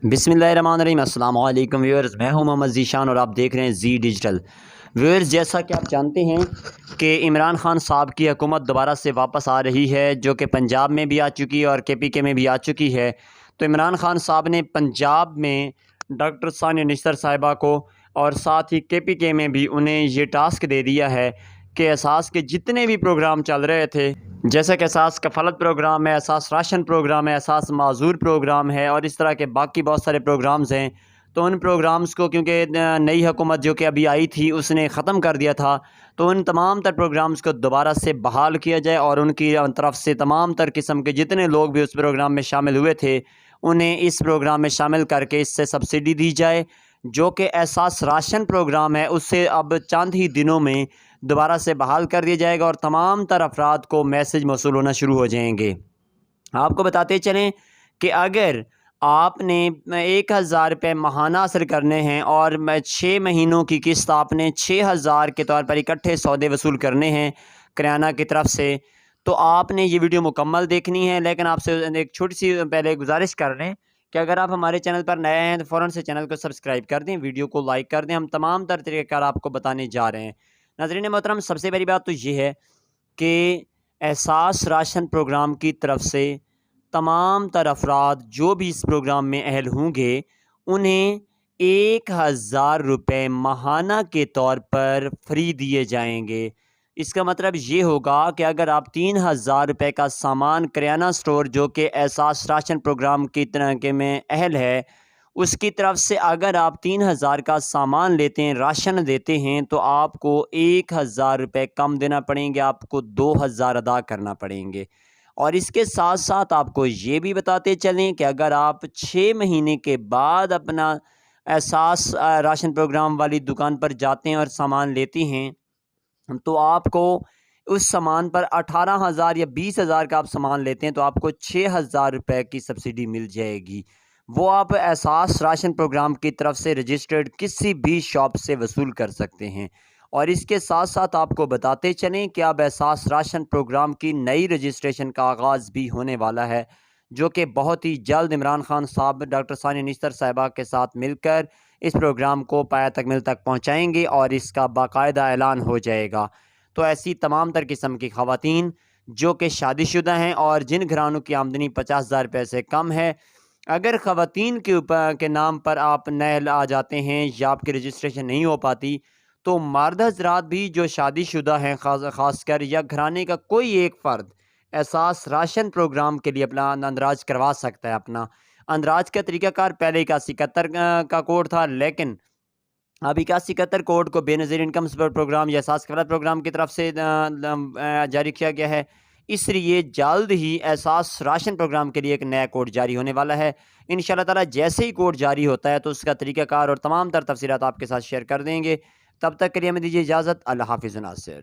بسم اللہ الرحمن الرحیم۔ السلام علیکم ویورز، میں ہوں محمد ذیشان اور آپ دیکھ رہے ہیں زی ڈیجیٹل ویورز۔ جیسا کہ آپ جانتے ہیں کہ عمران خان صاحب کی حکومت دوبارہ سے واپس آ رہی ہے، جو کہ پنجاب میں بھی آ چکی ہے اور کے پی کے میں بھی آ چکی ہے۔ تو عمران خان صاحب نے پنجاب میں ڈاکٹر ثانیہ نشتر صاحبہ کو اور ساتھ ہی کے پی کے میں بھی انہیں یہ ٹاسک دے دیا ہے کہ احساس کے جتنے بھی پروگرام چل رہے تھے، جیسا کہ احساس کفالت پروگرام ہے، احساس راشن پروگرام ہے، احساس معذور پروگرام ہے اور اس طرح کے باقی بہت سارے پروگرامز ہیں، تو ان پروگرامز کو کیونکہ نئی حکومت جو کہ ابھی آئی تھی اس نے ختم کر دیا تھا، تو ان تمام تر پروگرامز کو دوبارہ سے بحال کیا جائے اور ان کی طرف سے تمام تر قسم کے جتنے لوگ بھی اس پروگرام میں شامل ہوئے تھے انہیں اس پروگرام میں شامل کر کے اس سے سبسڈی دی جائے، جو کہ احساس راشن پروگرام ہے اس سے اب چند ہی دنوں میں دوبارہ سے بحال کر دیا جائے گا اور تمام تر افراد کو میسج موصول ہونا شروع ہو جائیں گے۔ آپ کو بتاتے چلیں کہ اگر آپ نے 1,000 روپے ماہانہ حاصل کرنے ہیں اور 6 مہینوں کی قسط آپ نے 6,000 کے طور پر اکٹھے سودے وصول کرنے ہیں کریانہ کی طرف سے، تو آپ نے یہ ویڈیو مکمل دیکھنی ہے۔ لیکن آپ سے ایک چھوٹی سی پہلے گزارش کر لیں کہ اگر آپ ہمارے چینل پر نئے ہیں تو فوراً سے چینل کو سبسکرائب کر دیں، ویڈیو کو لائک کر دیں۔ ہم تمام تر طریقہ کار آپ کو بتانے جا رہے ہیں۔ ناظرین محترم، سب سے پہلی بات تو یہ ہے کہ احساس راشن پروگرام کی طرف سے تمام تر افراد جو بھی اس پروگرام میں اہل ہوں گے انہیں 1,000 روپے ماہانہ کے طور پر فری دیے جائیں گے۔ اس کا مطلب یہ ہوگا کہ اگر آپ 3,000 روپے کا سامان کریانہ سٹور جو کہ احساس راشن پروگرام کی طرح کے میں اہل ہے اس کی طرف سے اگر آپ 3,000 کا سامان لیتے ہیں، راشن دیتے ہیں، تو آپ کو 1,000 روپے کم دینا پڑیں گے، آپ کو 2,000 ادا کرنا پڑیں گے۔ اور اس کے ساتھ ساتھ آپ کو یہ بھی بتاتے چلیں کہ اگر آپ 6 مہینے کے بعد اپنا احساس راشن پروگرام والی دکان پر جاتے ہیں اور سامان لیتے ہیں تو آپ کو اس سامان پر 18,000 یا 20,000 کا آپ سامان لیتے ہیں تو آپ کو 6,000 روپے کی سبسڈی مل جائے گی۔ وہ آپ احساس راشن پروگرام کی طرف سے رجسٹرڈ کسی بھی شاپ سے وصول کر سکتے ہیں۔ اور اس کے ساتھ ساتھ آپ کو بتاتے چلیں کہ اب احساس راشن پروگرام کی نئی رجسٹریشن کا آغاز بھی ہونے والا ہے، جو کہ بہت ہی جلد عمران خان صاحب ڈاکٹر ثانیہ نشتر صاحبہ کے ساتھ مل کر اس پروگرام کو پایہ تکمیل تک پہنچائیں گے اور اس کا باقاعدہ اعلان ہو جائے گا۔ تو ایسی تمام تر قسم کی خواتین جو کہ شادی شدہ ہیں اور جن گھرانوں کی آمدنی 50,000 روپے سے کم ہے، اگر خواتین کے نام پر آپ نئے آ جاتے ہیں یا آپ کی رجسٹریشن نہیں ہو پاتی تو مرد حضرات بھی جو شادی شدہ ہیں خاص کر، یا گھرانے کا کوئی ایک فرد احساس راشن پروگرام کے لیے اپنا اندراج کروا سکتا ہے۔ اپنا اندراج کا طریقہ کار پہلے 8171 کا کوڈ تھا، لیکن اب 8171 کوڈ کو بے نظیر انکم سپورٹ پروگرام یا احساس کفالت پروگرام کی طرف سے جاری کیا گیا ہے، اس لیے جلد ہی احساس راشن پروگرام کے لیے ایک نیا کوڈ جاری ہونے والا ہے۔ انشاءاللہ تعالیٰ جیسے ہی کوڈ جاری ہوتا ہے تو اس کا طریقہ کار اور تمام تر تفصیلات آپ کے ساتھ شیئر کر دیں گے۔ تب تک کے لیے ہمیں دیجیے اجازت۔ اللہ حافظ ناصر۔